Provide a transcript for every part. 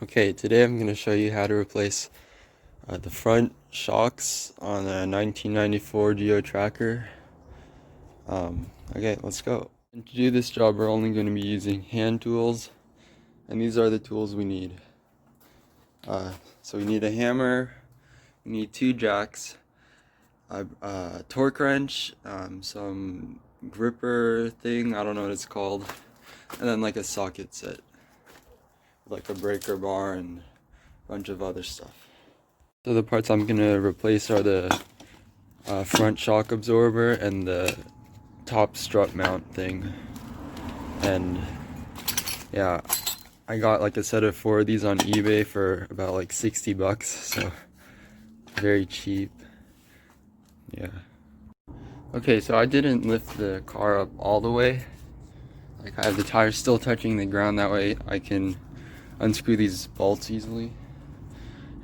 Okay, today I'm going to show you how to replace the front shocks on a 1994 Geo Tracker. Okay, let's go. And to do this job, we're only going to be using hand tools, and these are the tools we need. So we need a hammer, we need 2 jacks, a torque wrench, some gripper thing, I don't know what it's called, and then like a socket set, like a breaker bar and a bunch of other stuff. So the parts I'm going to replace are the front shock absorber and the top strut mount thing. And yeah, I got like a set of 4 of these on eBay for about like 60 bucks, so very cheap. Yeah. Okay, so I didn't lift the car up all the way. Like I have the tires still touching the ground, that way I can unscrew these bolts easily.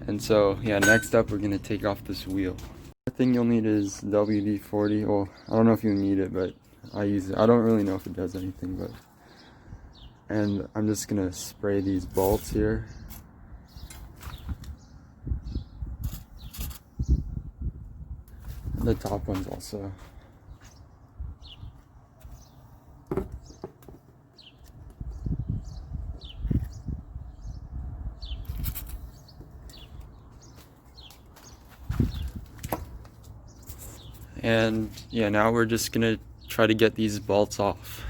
And so yeah, next up we're gonna take off this wheel. The thing you'll need is WD-40. Well, I don't know if you need it, but I use it. I don't really know if it does anything, but. And I'm just gonna spray these bolts here. The top ones also. And yeah, now we're just gonna try to get these bolts off,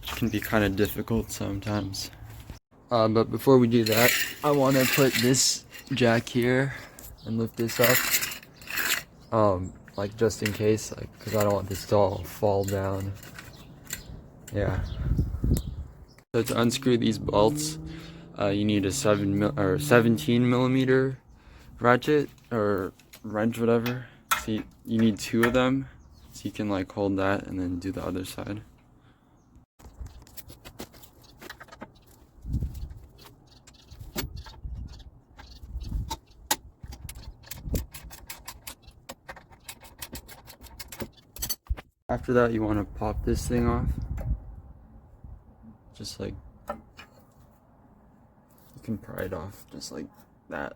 which can be kind of difficult sometimes. But before we do that, I want to put this jack here and lift this up, like just in case, like because I don't want this to all fall down. Yeah. So to unscrew these bolts, you need a 17 millimeter ratchet or wrench, whatever. So you need 2 of them, so you can like hold that and then do the other side. After that, you want to pop this thing off. Just like, you can pry it off just like that.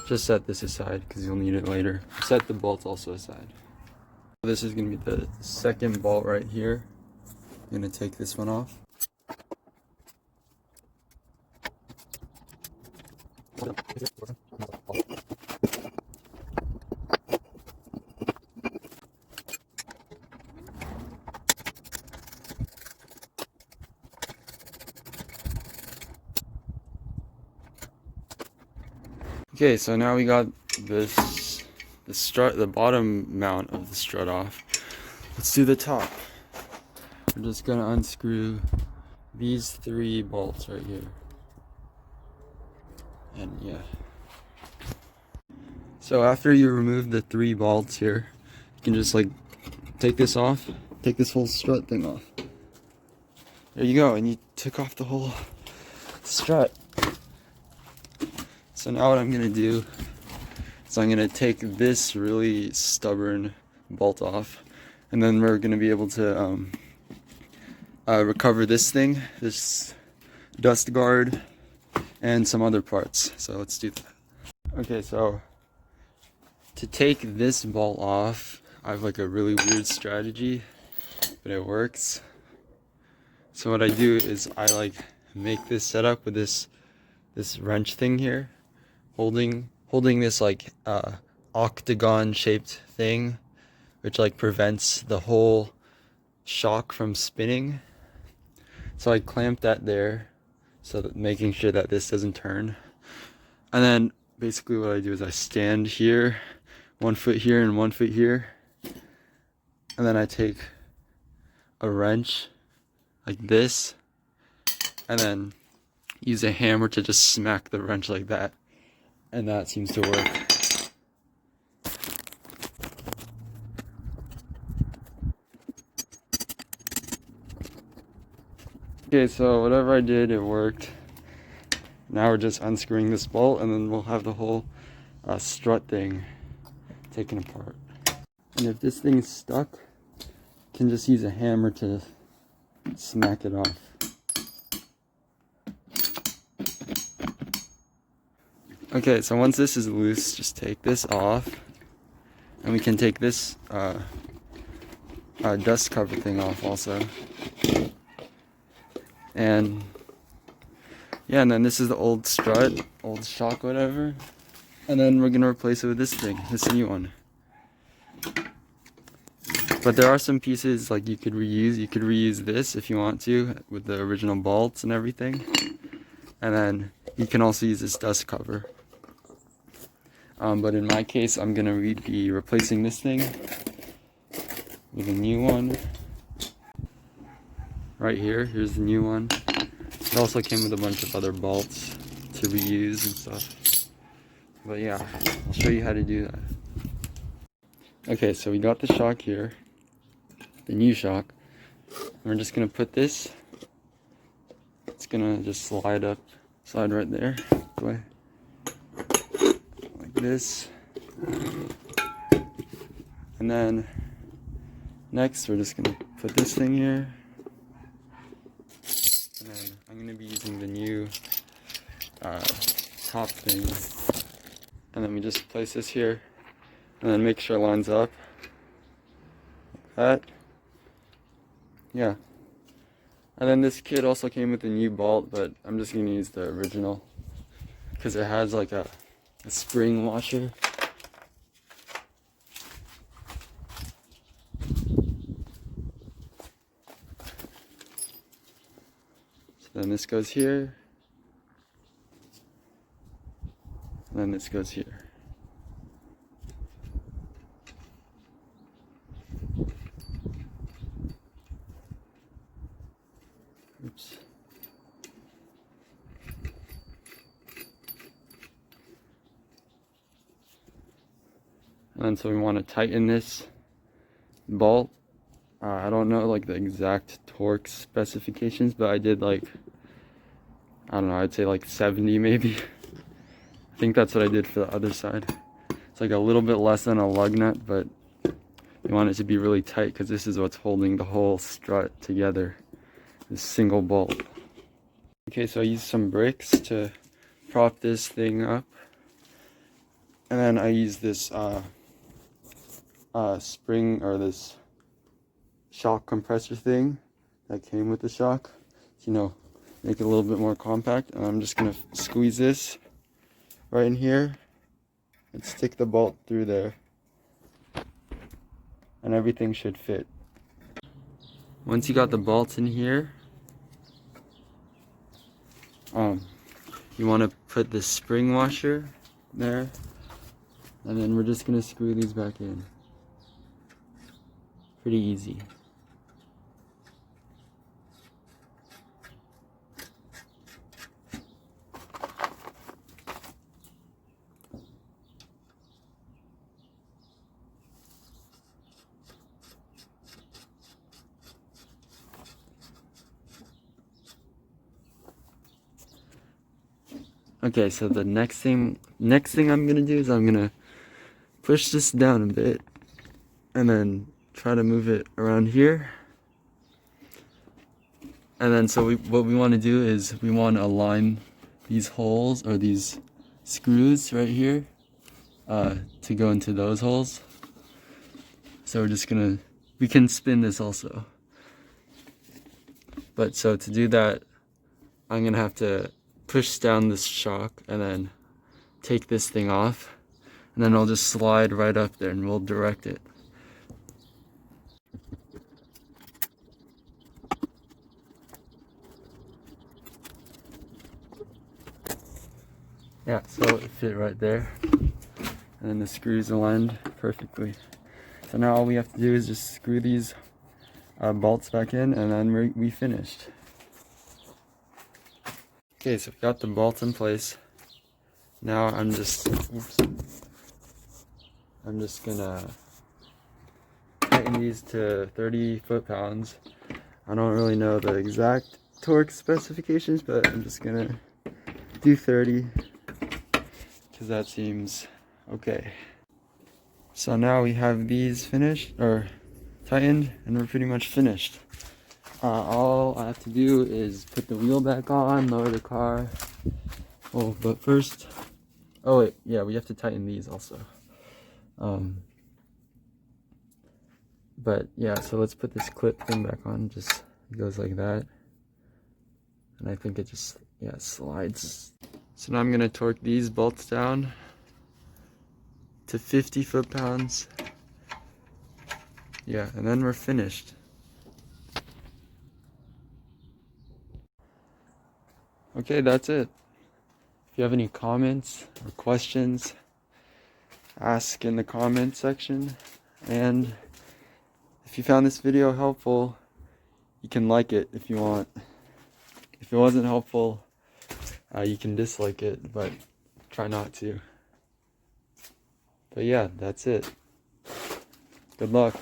Just set this aside because you'll need it later. Set the bolts also aside. This is going to be the second bolt right here. I'm going to take this one off. Okay, so now we got the strut, the bottom mount of the strut off. Let's do the top. We're just gonna unscrew these 3 bolts right here. And yeah. So after you remove the 3 bolts here, you can just like take this off, take this whole strut thing off. There you go, and you took off the whole strut. So now what I'm gonna do is I'm gonna take this really stubborn bolt off, and then we're gonna be able to recover this thing, this dust guard, and some other parts. So let's do that. Okay, so to take this bolt off, I have like a really weird strategy, but it works. So what I do is I like make this setup with this wrench thing here, holding this like octagon shaped thing, which like prevents the whole shock from spinning. So I clamp that there, so that making sure that this doesn't turn. And then basically what I do is I stand here, 1 foot here and 1 foot here, and then I take a wrench like this, and then use a hammer to just smack the wrench like that, and that seems to work. Okay, so whatever I did, it worked. Now we're just unscrewing this bolt, and then we'll have the whole strut thing taken apart. And if this thing's stuck, you can just use a hammer to smack it off. Okay, so once this is loose, just take this off, and we can take this dust cover thing off also. And yeah, and then this is the old strut, old shock, whatever. And then we're gonna replace it with this thing, this new one. But there are some pieces like you could reuse. You could reuse this if you want to, with the original bolts and everything. And then you can also use this dust cover. But in my case, I'm gonna be replacing this thing with a new one. Right here, here's the new one. It also came with a bunch of other bolts to reuse and stuff. But yeah, I'll show you how to do that. Okay, so we got the shock here, the new shock. We're just gonna put this, it's gonna just slide right there, like this. And then next we're just gonna put this thing here. And then I'm gonna be using the new top thing. And then we just place this here, and then make sure it lines up like that. Yeah. And then this kit also came with a new bolt, but I'm just gonna use the original because it has like a spring washer. So then this goes here, and then this goes here. Oops. And then so we want to tighten this bolt. I don't know like the exact torque specifications, but I did like, I don't know, I'd say like 70 maybe. I think that's what I did for the other side. It's like a little bit less than a lug nut, but you want it to be really tight because this is what's holding the whole strut together. This single bolt. Okay, so I used some bricks to prop this thing up. And then I used this spring, or this shock compressor thing that came with the shock, you know, make it a little bit more compact. And I'm just gonna squeeze this right in here and stick the bolt through there, and everything should fit. Once you got the bolts in here, you want to put the spring washer there, and then we're just gonna screw these back in. Pretty easy. Okay, so the next thing I'm gonna do is I'm gonna push this down a bit and then try to move it around here. And then so what we want to do is we want to align these holes, or these screws right here, to go into those holes. So we're just gonna, we can spin this also. But so to do that, I'm gonna have to push down this shock and then take this thing off, and then I'll just slide right up there and we'll direct it. Yeah, so it fit right there, and then the screws aligned perfectly. So now all we have to do is just screw these bolts back in, and then we finished. Okay, so we got the bolts in place. Now I'm just gonna tighten these to 30 foot-pounds. I don't really know the exact torque specifications, but I'm just gonna do 30 because that seems okay. So now we have these finished, or tightened, and we're pretty much finished. All I have to do is put the wheel back on, lower the car. Oh, but first, oh wait, yeah, we have to tighten these also. But yeah, so let's put this clip thing back on. Just goes like that, and I think it just, yeah, slides. So now I'm gonna torque these bolts down to 50 foot-pounds. Yeah, and then we're finished. Okay, that's it. If you have any comments or questions, ask in the comment section. And if you found this video helpful, you can like it if you want. If it wasn't helpful, you can dislike it, but try not to. But yeah, that's it. Good luck.